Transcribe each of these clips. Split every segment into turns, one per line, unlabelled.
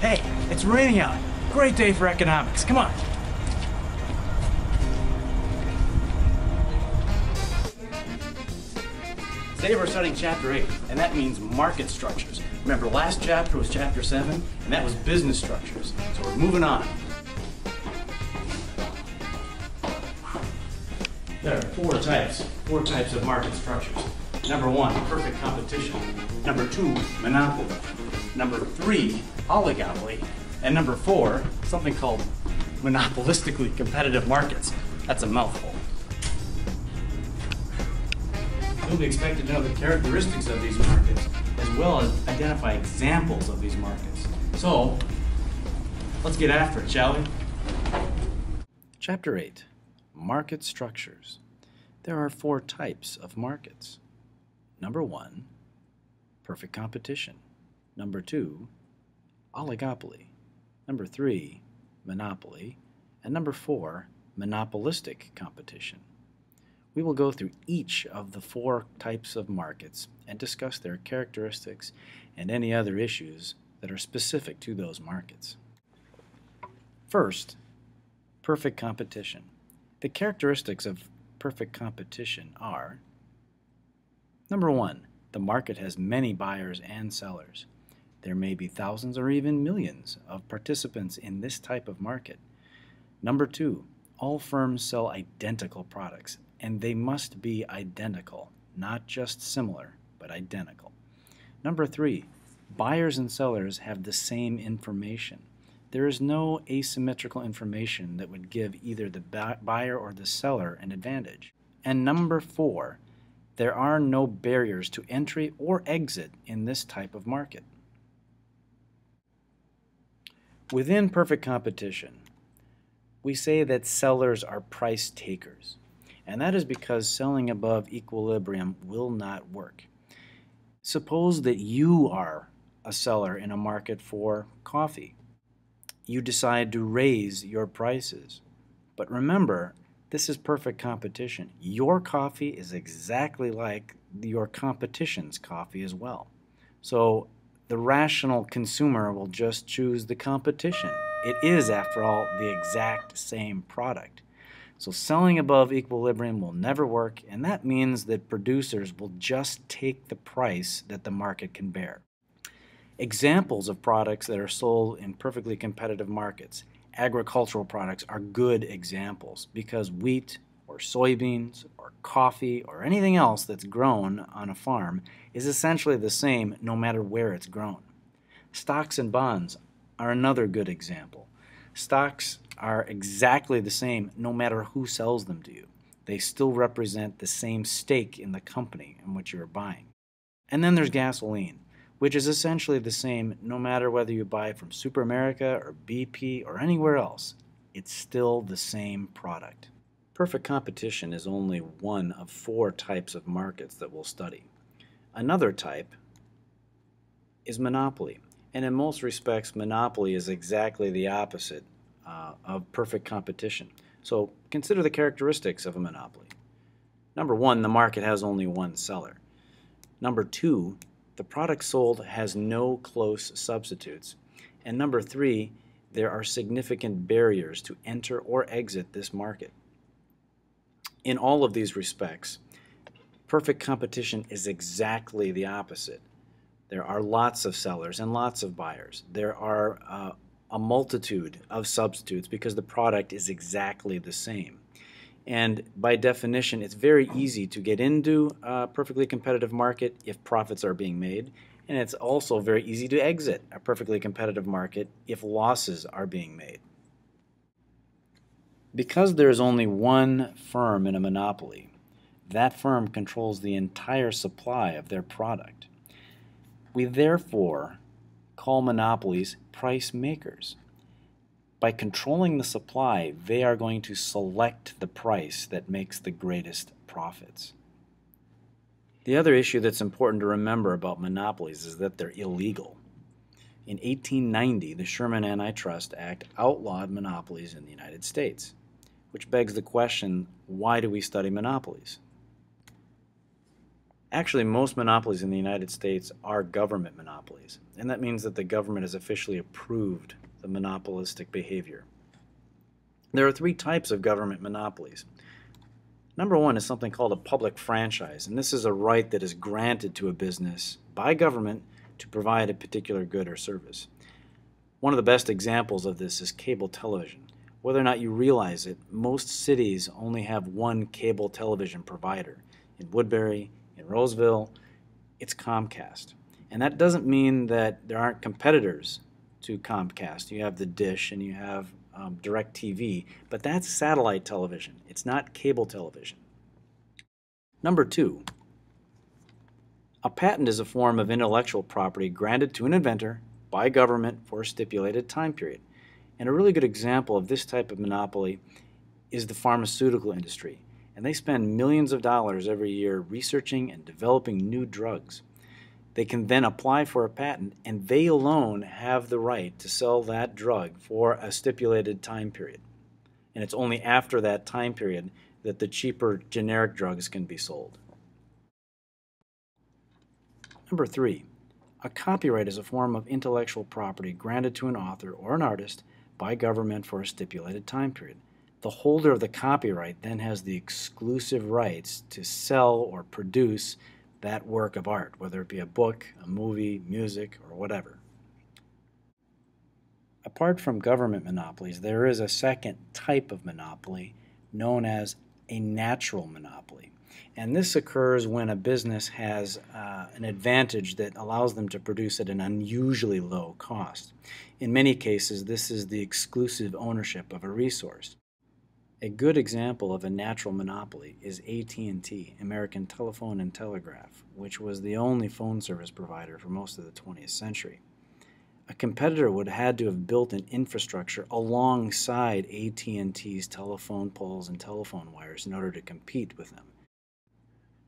Hey, it's raining out. Great day for economics. Come on. Today we're studying Chapter 8, and that means market structures. Remember, last chapter was Chapter 7, and that was business structures. So we're moving on. There are four types of market structures. Number 1, perfect competition. Number 2, monopoly. Number 3, oligopoly. And number 4, something called monopolistically competitive markets. That's a mouthful. You'll be expected to know the characteristics of these markets, as well as identify examples of these markets. So, let's get after it, shall we? Chapter 8, Market Structures. There are 4 types of markets. Number 1, perfect competition. Number 2, oligopoly. Number 3, monopoly. And number 4, monopolistic competition. We will go through each of the 4 types of markets and discuss their characteristics and any other issues that are specific to those markets. First, perfect competition. The characteristics of perfect competition are: number 1, the market has many buyers and sellers. There may be thousands or even millions of participants in this type of market. Number 2, all firms sell identical products, and they must be identical, not just similar, but identical. Number 3, buyers and sellers have the same information. There is no asymmetrical information that would give either the buyer or the seller an advantage. And number 4, there are no barriers to entry or exit in this type of market. Within perfect competition, we say that sellers are price takers. And that is because selling above equilibrium will not work. Suppose that you are a seller in a market for coffee. You decide to raise your prices. But remember, this is perfect competition. Your coffee is exactly like your competition's coffee as well. So the rational consumer will just choose the competition. It is, after all, the exact same product. So selling above equilibrium will never work, and that means that producers will just take the price that the market can bear. Examples of products that are sold in perfectly competitive markets. Agricultural products are good examples because wheat or soybeans or coffee or anything else that's grown on a farm is essentially the same no matter where it's grown. Stocks and bonds are another good example. Stocks are exactly the same no matter who sells them to you. They still represent the same stake in the company in which you're buying. And then there's gasoline, which is essentially the same no matter whether you buy it from Super America or BP or anywhere else. It's still the same product. Perfect competition is only one of 4 types of markets that we'll study. Another type is monopoly. And in most respects, monopoly is exactly the opposite of perfect competition. So consider the characteristics of a monopoly. Number 1, the market has only one seller. Number 2, the product sold has no close substitutes. And number 3, there are significant barriers to enter or exit this market. In all of these respects, perfect competition is exactly the opposite. There are lots of sellers and lots of buyers. There are a multitude of substitutes because the product is exactly the same. And by definition, it's very easy to get into a perfectly competitive market if profits are being made. And it's also very easy to exit a perfectly competitive market if losses are being made. Because there is only one firm in a monopoly, that firm controls the entire supply of their product. We therefore call monopolies price makers. By controlling the supply, they are going to select the price that makes the greatest profits. The other issue that's important to remember about monopolies is that they're illegal. In 1890, the Sherman Antitrust Act outlawed monopolies in the United States, which begs the question, why do we study monopolies? Actually, most monopolies in the United States are government monopolies, and that means that the government has officially approved the monopolistic behavior. There are three types of government monopolies. Number one is something called a public franchise, and this is a right that is granted to a business by government to provide a particular good or service. One of the best examples of this is cable television. Whether or not you realize it, most cities only have one cable television provider. In Woodbury, in Roseville, it's Comcast. And that doesn't mean that there aren't competitors to Comcast. You have the Dish and you have DirecTV, but that's satellite television. It's not cable television. Number two, a patent is a form of intellectual property granted to an inventor by government for a stipulated time period. And a really good example of this type of monopoly is the pharmaceutical industry. And they spend millions of dollars every year researching and developing new drugs. They can then apply for a patent, and they alone have the right to sell that drug for a stipulated time period. And it's only after that time period that the cheaper generic drugs can be sold. Number three, a copyright is a form of intellectual property granted to an author or an artist by government for a stipulated time period. The holder of the copyright then has the exclusive rights to sell or produce that work of art, whether it be a book, a movie, music, or whatever. Apart from government monopolies, there is a second type of monopoly known as a natural monopoly. And this occurs when a business has an advantage that allows them to produce at an unusually low cost. In many cases, this is the exclusive ownership of a resource. A good example of a natural monopoly is AT&T, American Telephone and Telegraph, which was the only phone service provider for most of the 20th century. A competitor would have had to have built an infrastructure alongside AT&T's telephone poles and telephone wires in order to compete with them.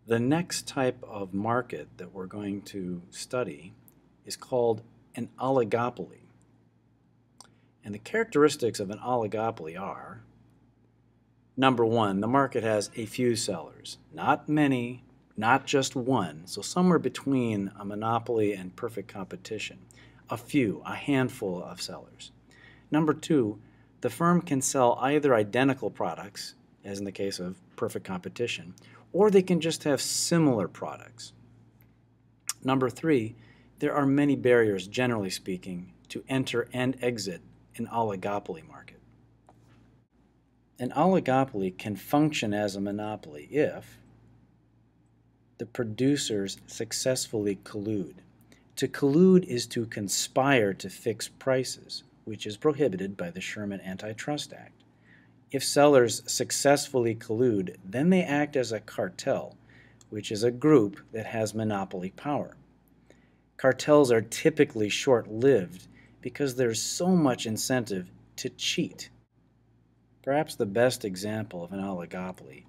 The next type of market that we're going to study is called an oligopoly. And the characteristics of an oligopoly are: number one, the market has a few sellers, not many, not just one, so somewhere between a monopoly and perfect competition. A handful of sellers. Number two, the firm can sell either identical products, as in the case of perfect competition, or they can just have similar products. Number three, there are many barriers, generally speaking, to enter and exit an oligopoly market. An oligopoly can function as a monopoly if the producers successfully collude. To collude is to conspire to fix prices, which is prohibited by the Sherman Antitrust Act. If sellers successfully collude, then they act as a cartel, which is a group that has monopoly power. Cartels are typically short-lived because there's so much incentive to cheat. Perhaps the best example of an oligopoly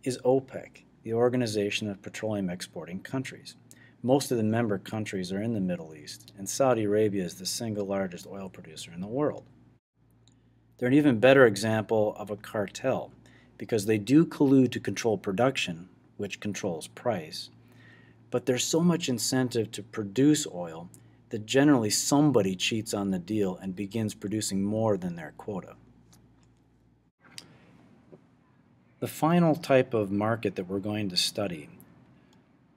is OPEC, the Organization of Petroleum Exporting Countries. Most of the member countries are in the Middle East, and Saudi Arabia is the single largest oil producer in the world. They're an even better example of a cartel because they do collude to control production, which controls price, but there's so much incentive to produce oil that generally somebody cheats on the deal and begins producing more than their quota. The final type of market that we're going to study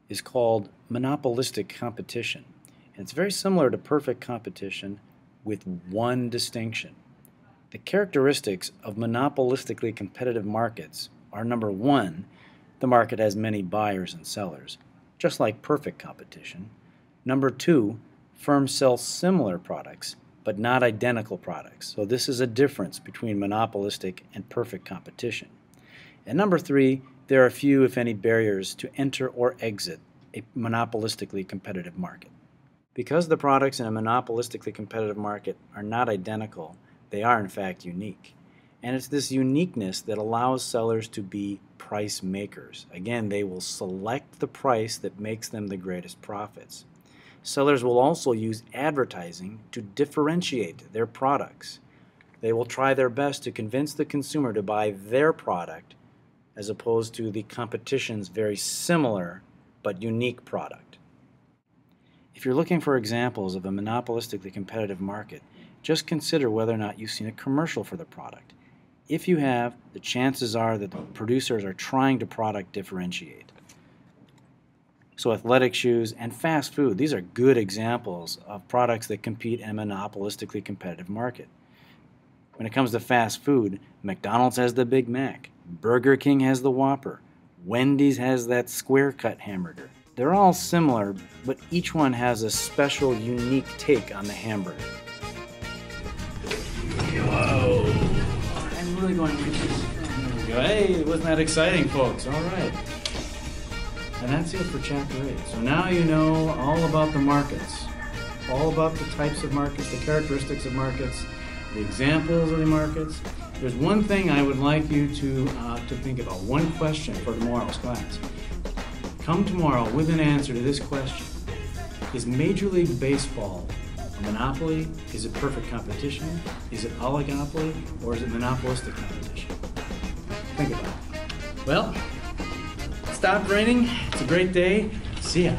is called monopolistic competition. And it's very similar to perfect competition with one distinction. The characteristics of monopolistically competitive markets are: number one, the market has many buyers and sellers, just like perfect competition. Number two, firms sell similar products, but not identical products. So this is a difference between monopolistic and perfect competition. And number three, there are few, if any, barriers to enter or exit a monopolistically competitive market. Because the products in a monopolistically competitive market are not identical, they are in fact unique. And it's this uniqueness that allows sellers to be price makers. Again, they will select the price that makes them the greatest profits. Sellers will also use advertising to differentiate their products. They will try their best to convince the consumer to buy their product as opposed to the competition's very similar but unique product. If you're looking for examples of a monopolistically competitive market, just consider whether or not you've seen a commercial for the product. If you have, the chances are that the producers are trying to product differentiate. So athletic shoes and fast food, these are good examples of products that compete in a monopolistically competitive market. When it comes to fast food, McDonald's has the Big Mac, Burger King has the Whopper, Wendy's has that square-cut hamburger. They're all similar, but each one has a special, unique take on the hamburger. Whoa! I'm really going like this. There we go. Hey, wasn't that exciting, folks? All right. And that's it for Chapter 8. So now you know all about the markets, all about the types of markets, the characteristics of markets, the examples of the markets. There's one thing I would like you to think about, one question for tomorrow's class. Come tomorrow with an answer to this question. Is Major League Baseball a monopoly? Is it perfect competition? Is it oligopoly? Or is it monopolistic competition? Think about it. Well, it stopped raining. It's a great day. See ya.